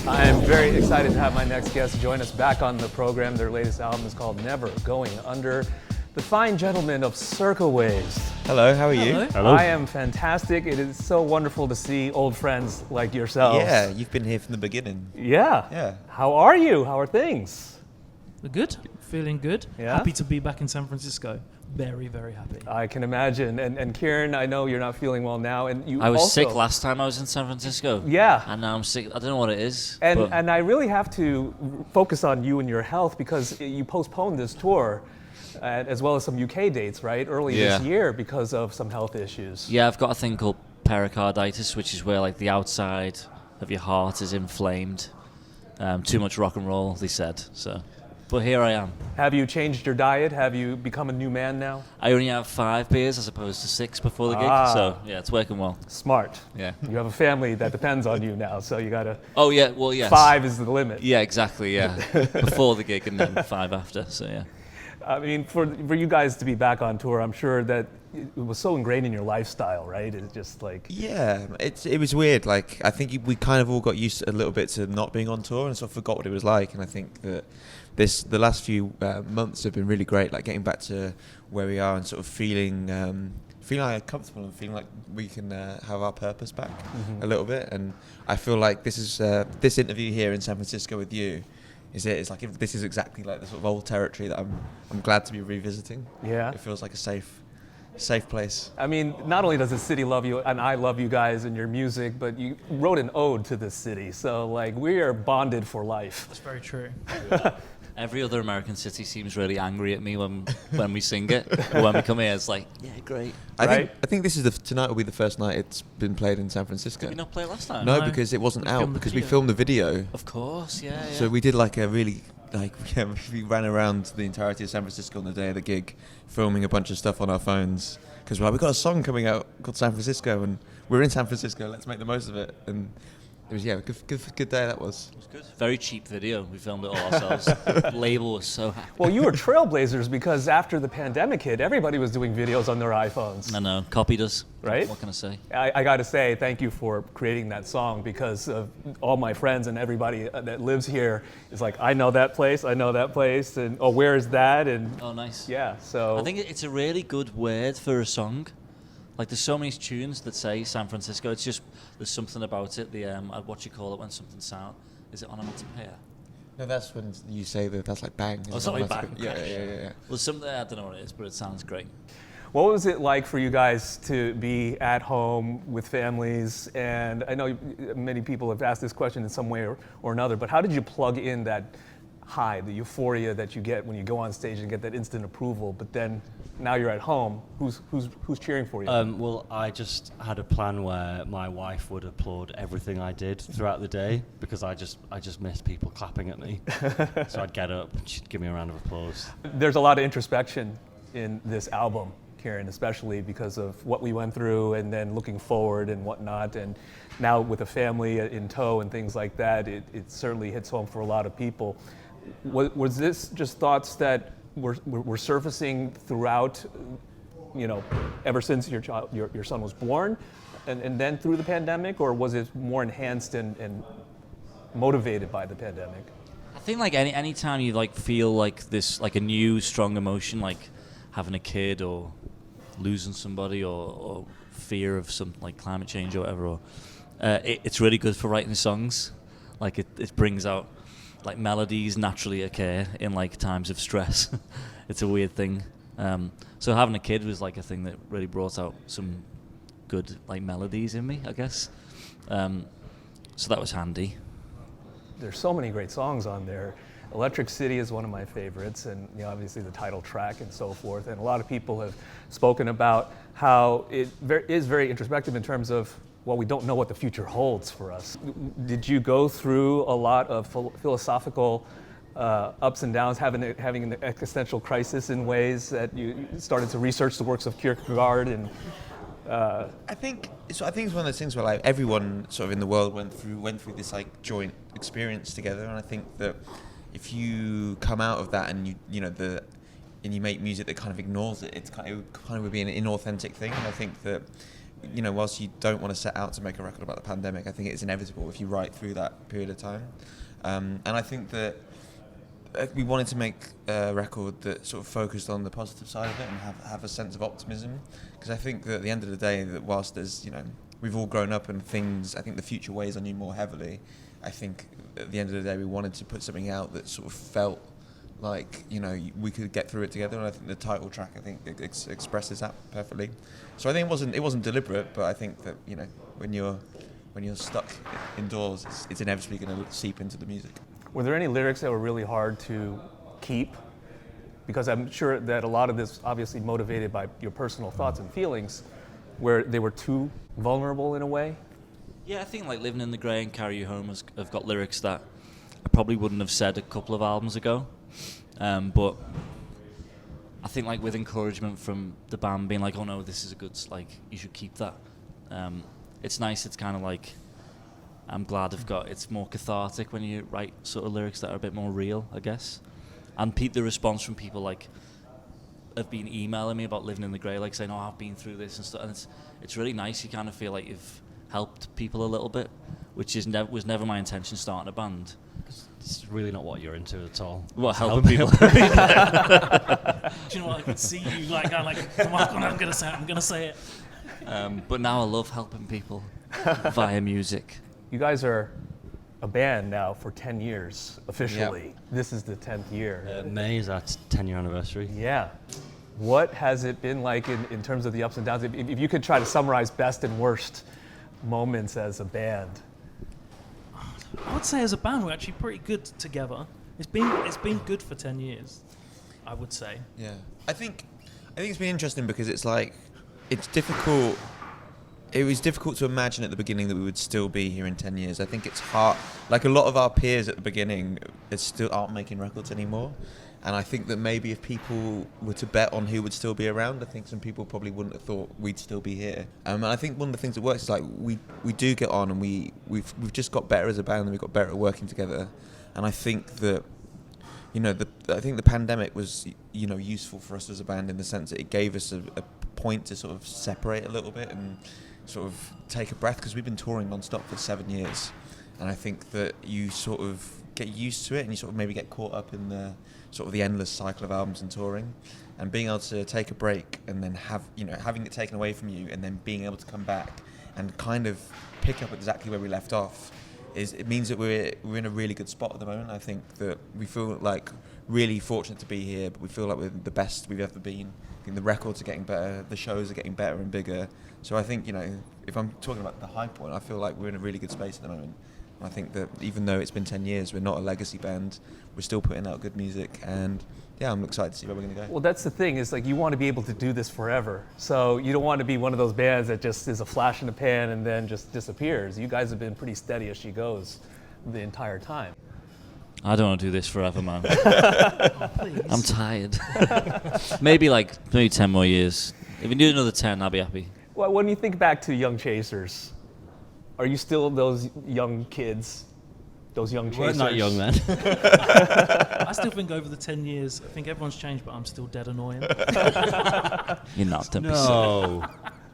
I am very excited to have my next guest join us back on the program. Their latest album is called Never Going Under. The fine gentlemen of Circa Waves. Hello, how are you? Hello. I am fantastic. It is so wonderful to see old friends like yourselves. Yeah, you've been here from the beginning. Yeah. How are you? How are things? We're good. Feeling good. Yeah? Happy to be back in San Francisco. Very, very happy. I can imagine. And Kieran, I know you're not feeling well now. And you I was also, sick last time I was in San Francisco. Yeah. And now I'm sick. I don't know what it is. And I really have to focus on you and your health because you postponed this tour as well as some UK dates, right? Early this year because of some health issues. Yeah, I've got a thing called pericarditis, which is where like the outside of your heart is inflamed. Too much rock and roll, they said. But here I am. Have you changed your diet? Have you become a new man now? I only have 5 beers as opposed to 6 before the gig. So yeah, it's working well. Smart. Yeah. You have a family that depends on you now, so you gotta. Oh yeah, well yes. 5 is the limit. Yeah, exactly. Yeah, before the gig and then 5 after. So yeah. I mean, for you guys to be back on tour, I'm sure that it was so ingrained in your lifestyle, right? It's just like... Yeah, it was weird. Like, I think we kind of all got used a little bit to not being on tour and sort of forgot what it was like. And I think that the last few months have been really great, like getting back to where we are and sort of feeling like comfortable and feeling like we can have our purpose back a little bit. And I feel like this is this interview here in San Francisco with you. It's like if this is exactly like the sort of old territory that I'm glad to be revisiting. Yeah. It feels like a safe place. I mean, not only does the city love you, and I love you guys and your music, but you wrote an ode to this city. So, like, we are bonded for life. That's very true. Every other American city seems really angry at me when we sing it. But when we come here, it's like, yeah, great. I think this is tonight will be the first night it's been played in San Francisco. Did we not play last time? No, because it wasn't out because we filmed the video. Of course, yeah. So we did like a really we ran around the entirety of San Francisco on the day of the gig, filming a bunch of stuff on our phones because we've got a song coming out called San Francisco and we're in San Francisco. Let's make the most of it. And it was a good day that was. It was good. Very cheap video. We filmed it all ourselves. Label was so happy. Well, you were trailblazers because after the pandemic hit, everybody was doing videos on their iPhones. I know. Copied us. Right? What can I say? I got to say thank you for creating that song because of all my friends and everybody that lives here is like, I know that place, and oh, where is that? And oh, nice. Yeah, so I think it's a really good word for a song. Like there's so many tunes that say San Francisco. It's just there's something about it. The what you call it when something sound is it onomatopoeia? No, that's when you say that's like bang. Oh, something like bang. Yeah. Well, something I don't know what it is, but it sounds great. what was it like for you guys to be at home with families? And I know many people have asked this question in some way or another, but how did you plug in that high, the euphoria that you get when you go on stage and get that instant approval, but then now you're at home, who's cheering for you? Well, I just had a plan where my wife would applaud everything I did throughout the day because I just missed people clapping at me. So I'd get up and she'd give me a round of applause. There's a lot of introspection in this album, Kieran, especially because of what we went through and then looking forward and whatnot. And now with a family in tow and things like that, it certainly hits home for a lot of people. Was this just thoughts that were surfacing throughout, ever since your son was born, and then through the pandemic, or was it more enhanced and motivated by the pandemic? I think like any time you like feel like this, like a new strong emotion, like having a kid or losing somebody or fear of some like climate change or whatever, it's really good for writing songs. Like it brings out like melodies naturally occur in like times of stress. It's a weird thing. So having a kid was like a thing that really brought out some good like melodies in me, I guess. So that was handy. There's so many great songs on there. Electric City is one of my favorites, and obviously the title track and so forth. And a lot of people have spoken about how it is very introspective in terms of, well, we don't know what the future holds for us. Did you go through a lot of philosophical ups and downs, having an existential crisis in ways that you started to research the works of Kierkegaard and? I think it's one of those things where like everyone sort of in the world went through this like joint experience together, and I think that if you come out of that and you make music that kind of ignores it, it kind of would be an inauthentic thing. And I think that whilst you don't want to set out to make a record about the pandemic, I think it's inevitable if you write through that period of time. And I think that we wanted to make a record that sort of focused on the positive side of it and have a sense of optimism, because I think that at the end of the day, that whilst there's, we've all grown up and things, I think the future weighs on you more heavily. I think at the end of the day, we wanted to put something out that sort of felt like, we could get through it together, and I think the title track, expresses that perfectly. So I think it wasn't deliberate, but I think that, when you're stuck indoors, it's inevitably going to seep into the music. Were there any lyrics that were really hard to keep? Because I'm sure that a lot of this obviously motivated by your personal thoughts and feelings, where they were too vulnerable in a way. Yeah, I think like Living in the Grey and Carry You Home have got lyrics that I probably wouldn't have said a couple of albums ago. But I think like with encouragement from the band being like, oh no, this is a good, like, you should keep that. It's nice, it's kind of like, I'm glad it's more cathartic when you write sort of lyrics that are a bit more real, I guess. And the response from people like have been emailing me about Living in the Grey, like saying, oh, I've been through this and stuff. And it's really nice. You kind of feel like you've helped people a little bit, which was never my intention starting a band. It's really not what you're into at all. What, helping people? Do you know what? I could see you like going like, come on, I'm gonna say it. But now I love helping people via music. You guys are a band now for 10 years, officially. Yep. This is the 10th year. May is our 10-year anniversary. Yeah. What has it been like in terms of the ups and downs? If you could try to summarize best and worst moments as a band. I would say as a band we're actually pretty good together. It's been good for 10 years, I would say. Yeah, I think it's been interesting because it's like it's difficult. It was difficult to imagine at the beginning that we would still be here in 10 years. I think it's hard. Like a lot of our peers at the beginning, still aren't making records anymore. And I think that maybe if people were to bet on who would still be around, I think some people probably wouldn't have thought we'd still be here. And I think one of the things that works is like we do get on, and we've just got better as a band, and we've got better at working together. And I think that I think the pandemic was useful for us as a band in the sense that it gave us a point to sort of separate a little bit and sort of take a breath, because we've been touring non-stop for 7 years, and I think that you sort of get used to it and you sort of maybe get caught up in the sort of the endless cycle of albums and touring, and being able to take a break and then having it taken away from you and then being able to come back and kind of pick up exactly where we left off it means that we're in a really good spot at the moment. I think that we feel like really fortunate to be here, but we feel like we're the best we've ever been. I think the records are getting better, the shows are getting better and bigger. So I think, if I'm talking about the high point, I feel like we're in a really good space at the moment. I think that even though it's been 10 years, we're not a legacy band. We're still putting out good music, and yeah, I'm excited to see where we're going to go. Well, that's the thing, is like you want to be able to do this forever. So you don't want to be one of those bands that just is a flash in the pan and then just disappears. You guys have been pretty steady as she goes the entire time. I don't want to do this forever, man. Oh, please. I'm tired. maybe 10 more years. If we do another 10, I'll be happy. Well, when you think back to Young Chasers, are you still those young kids, those young chasers? We're not young then. I still think over the 10 years, I think everyone's changed, but I'm still dead annoying. You're not, don't be silly.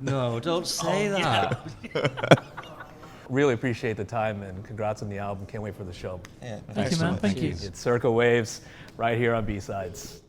No, don't say that. Really appreciate the time, and congrats on the album. Can't wait for the show. Yeah, Thank you, man. Thank you. It's Circa Waves right here on B-Sides.